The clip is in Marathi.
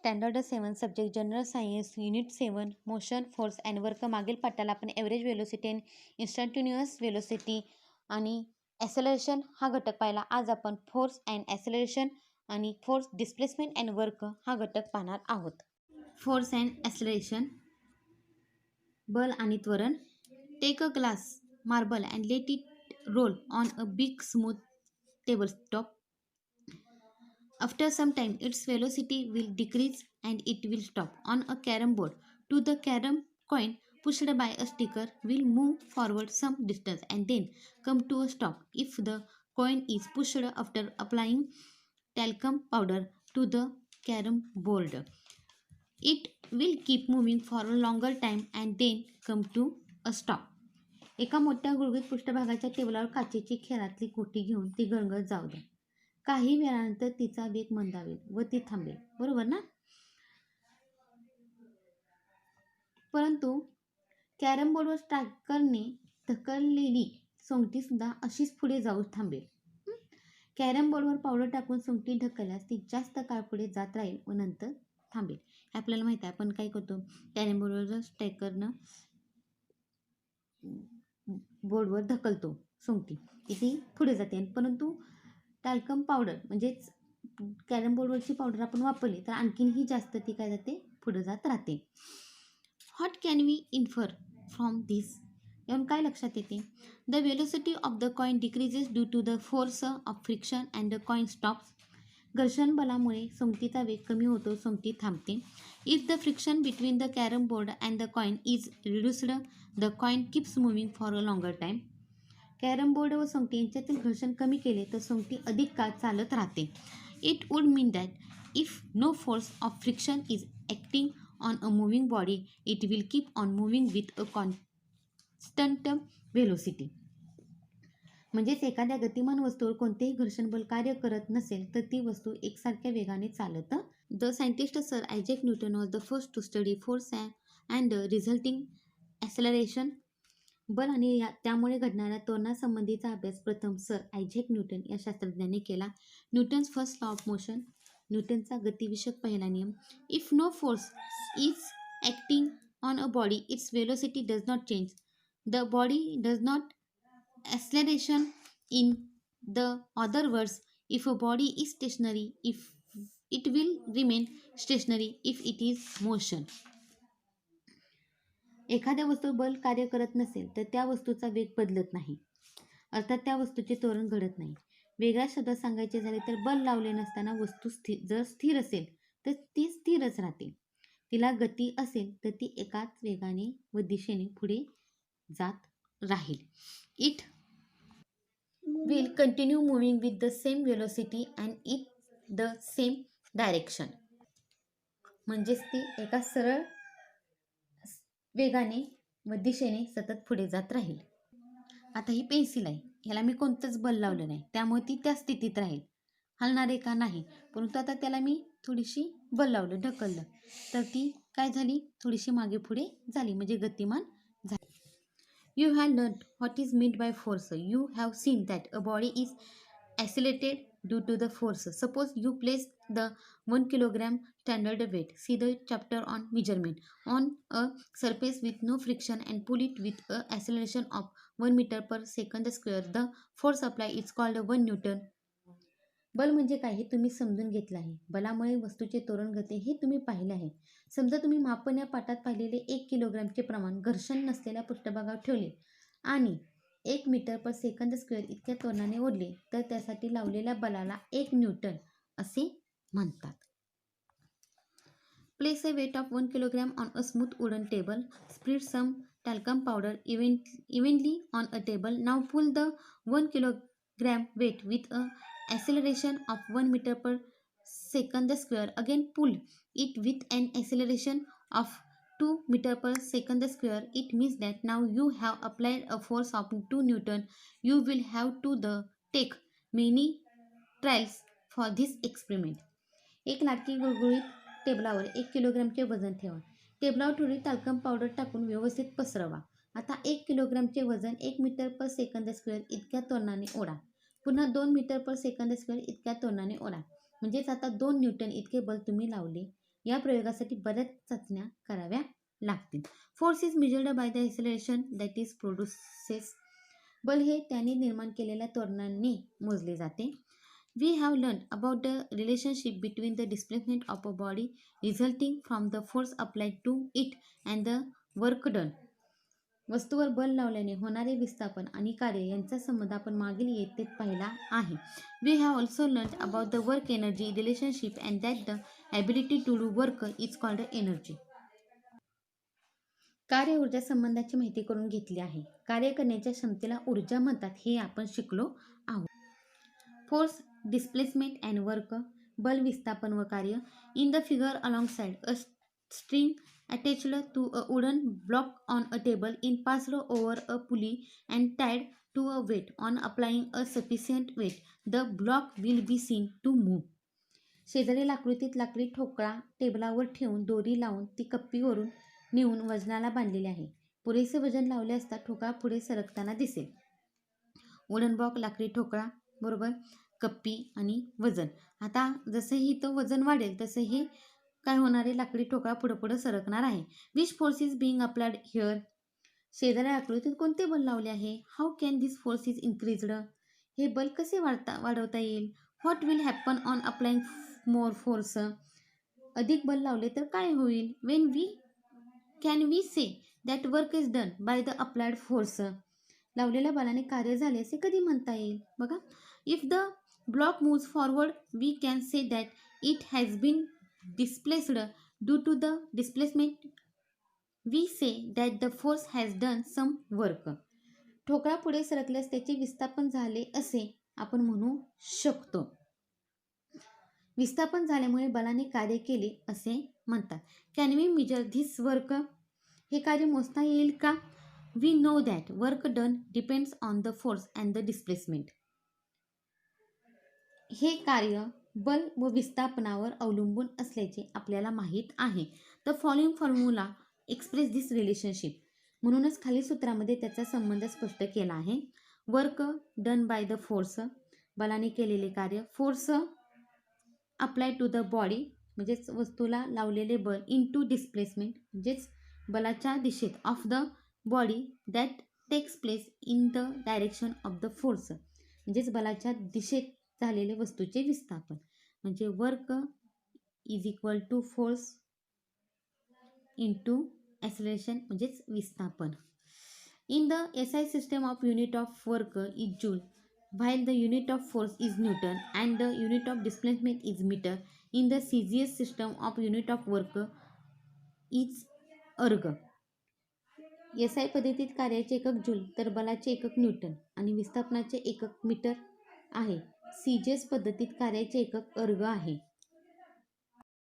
Standard 7 subject general science unit 7 motion force and work. मागील पाठाला आपण average velocity and instantaneous velocity आणि ॲसेलरेशन हा घटक पाहिला. आज आपण फोर्स अँड ॲसेलरेशन आणि फोर्स डिस्प्लेसमेंट अँड वर्क हा घटक पाहणार आहोत. Force and acceleration. बल आणि त्वरण. Take a glass marble and let it roll on a big smooth table After some time, its velocity will decrease and it will stop. On a carom board, to the carom coin pushed by a sticker will move forward some distance and then come to a stop. If the coin is pushed after applying talcum powder to the carom board, it will keep moving for a longer time and then come to a stop. एका मोठ्या गुळगुळीत पृष्ठभागाच्या टेबलावर काचेची खेळातली गोटी घेऊन ती गळगळत जाऊ द्या. काही वेळानंतर तिचा वेग मंदावेल व ती थांबेल. बरोबर ना? परंतु कॅरम बोर्डवर स्ट्रायकरने ढकललेली सोंगटी सुद्धा अशीच पुढे जाऊ थांबेल. कॅरम बोर्डवर पावडर टाकून सोंगटी ढकलल्यास ती जास्त काळ पुढे जात राहील व नंतर थांबेल. आपल्याला माहिती आहे आपण काय करतो, कॅरम बोर्डवर स्ट्रायकरनं बोर्डवर ढकलतो सोंगटी ती पुढे जाते. परंतु टॅल्कम पावडर म्हणजेच कॅरम बोर्डवरची पावडर आपण वापरली तर आणखीनही जास्त ती काय जाते पुढे जात राहते. What can we infer from this? यावरून काय लक्षात येते? The velocity of the coin decreases due to the force of friction and the coin stops. घर्षण बलामुळे सोंगटीचा वेग कमी होतो, सोंगटी थांबते. If the friction between the carrom board and the coin is reduced the coin keeps moving for a longer time. Carrom board व सोंगटी यांच्यातील घर्षण कमी केले तर सोंगटी अधिक काळ चालत राहते. It would mean that if no force of friction is acting on a moving body it will keep on moving with a constant velocity. म्हणजेच एखाद्या गतिमान वस्तूवर कोणतेही घर्षण बल कार्य करत नसेल तर ती वस्तू एकसारख्या वेगाने चालत. The scientist sir Isaac Newton was the first to study force and resulting acceleration. बल आणि त्यामुळे घडणाऱ्या त्वरणासंबंधीचा अभ्यास प्रथम सर आयझॅक न्यूटन या शास्त्रज्ञाने केला. Newton's first law of motion. न्यूटनचा गतिविषयक पहिला नियम. If no force is acting on a body its velocity does not change. The body does not acceleration. In the other words, if a body is stationary if it will remain stationary if it is motion. एखाद्या वस्तूवर बल कार्य करत नसेल तर त्या वस्तूचा वेग बदलत नाही, अर्थात त्या वस्तूचे त्वरण घडत नाही. वेगळ्या शब्दात सांगायचे झाले तर बल लावले नसताना वस्तू जर स्थिर असेल तर ती स्थिरच राहते. तिला गती असेल तर ती एकाच वेगाने व दिशेने पुढे जात राहील. It will continue moving with the same velocity and in the same direction. म्हणजेच ती एका सरळ वेगाने व दिशेने सतत पुढे जात राहील. आता ही पेन्सिल आहे, ह्याला मी कोणतंच बल लावलं नाही त्यामुळे ती त्या स्थितीत राहील, हलणार आहे का नाही. परंतु आता त्याला मी थोडीशी बल लावलं, ढकललं तर ती काय झाली, थोडीशी मागे पुढे झाली, म्हणजे गतिमान झाली. You have learn what is meant by force. You have seen that a body is accelerated due to the force. Suppose you place the 1 kilogram standard weight, see the chapter on measurement, on a surface with no friction and pull it with a acceleration of 1 meter per second square. The force applied is called 1 Newton. बल म्हणजे काय हे तुम्ही समजून घेतलं आहे. बलामुळे वस्तूचे त्वरण घडते हे तुम्ही पाहिले आहे. समजा तुम्ही मापन या पाठात पाहिलेले 1 किलोग्रामचे प्रमाण घर्षण नसलेल्या पृष्ठभागावर ठेवले आणि 1 मीटर पर सेकंद स्क्वेअर इतक्या त्वरणाने ओढले तर त्यासाठी लावलेल्या बलाला 1 न्यूटन असे म्हणतात. Place a weight of 1 kilogram on a smooth wooden table. Spread some talcum powder evenly on a table. Now pull the 1 kilogram weight with a acceleration of 1 meter per second square. Again pull it with an acceleration of 2 meter per second square. It means that now you have applied a force of 2 Newton. You will have to take many trials for this experiment. एक लाटकी गुळगुळीत टेबलावर 1 किलोग्रामचे वजन ठेवा. टेबलावर थोडी टाल्कम पावडर टाकून व्यवस्थित पसरवा. आता 1 किलोग्रामचे वजन 1 मीटर पर सेकंद स्क्वेअर इतक्या त्वरणाने ओढा. पुन्हा 2 मीटर पर सेकंद स्क्वेअर इतक्या त्वरणाने ओढा. म्हणजेच आता 2 न्यूटन इतके बल तुम्ही लावले या प्रयोगासाठी बऱ्याच चाचण्या कराव्या लागतील. Force is measured by the acceleration that is produces. बल हे त्याने निर्माण केलेल्या त्वरणाने मोजले जाते. We have learned about the relationship between the displacement of a body resulting from the force applied to it and the work done. वस्तूवर बल लावल्याने होणारे विस्थापन आणि कार्य यांचा संबंध आपण मागील इयत्तेत पाहिला आहे. We have also learned about the work energy relationship and that the ability to do work is called energy. कार्य ऊर्जा संबंधाची माहिती करून घेतली आहे. कार्य करण्याच्या क्षमतेला ऊर्जा म्हणतात हे आपण शिकलो आहोत. फोर्स, डिस्प्लेसमेंट अँड वर्क, बल, विस्थापन व कार्य. In the figure alongside a string attached to a wooden block on a table in passed over a pulley and tied to a weight on applying a sufficient weight the block will be seen to move. शेजारील आकृतीत लाकडी ठोकळा टेबलावर ठेवून दोरी लावून ती कप्पीवरून नेऊन वजनाला बांधलेले आहे. पुरेसे वजन लावले असता ठोकळा पुढे सरकताना दिसेल. वुडन ब्लॉक, लाकडी ठोकळा, बरोबर, कप्पी आणि वजन. आता जसंही तो वजन वाढेल तसं हे काय होणार आहे, लाकडी ठोकळा पुढं पुढं सरकणार आहे. Which force is being applied here. शेजारी आकृतीत कोणते बल लावले आहे. How can this force is increased. हे बल कसे वाढवता येईल. What will happen on applying more force. अधिक बल लावले तर काय होईल. When we can we say that work is done by the applied force. लावलेल्या बलाने कार्य झाले असे कधी म्हणता येईल. बघा, if the block moves forward we can say that it has been displaced due to the displacement. We say that the force has done some work. ठोकळा पुढे सरकल्यास त्याचे विस्थापन झाले असे आपण म्हणू शकतो. विस्थापन झाल्यामुळे बलाने कार्य केले असे म्हणतात. Can we measure this work. हे कार्य मोजता येईल का. We know that work done depends on the force and the displacement. हे कार्य बल व विस्थापनावर अवलंबून असल्याचे आपल्याला माहीत आहे. The following formula express this relationship. म्हणूनच खालील सूत्रामध्ये त्याचा संबंध स्पष्ट केला आहे. Work done by the force, बलाने केलेले कार्य. Force apply to the body, म्हणजेच वस्तूला लावलेले बल. इन टू डिस्प्लेसमेंट, म्हणजेच बलाच्या दिशेत. Of the body that takes place in the direction of the force, म्हणजेच बलाच्या दिशेत झालेले वस्तूचे विस्थापन. म्हणजे work is equal to force into acceleration, म्हणजेच विस्थापन. In the SI system of unit of work is joule, while the unit of force is Newton and the unit of displacement is meter. In the CGS system of unit of work is erg. SI पद्धतीत कार्याचे एकक जूल तर बलाचे एकक न्यूटन आणि विस्थापनाचे एकक मीटर आहे. CGS पद्धतीत कार्याचे एकक अर्ग आहे.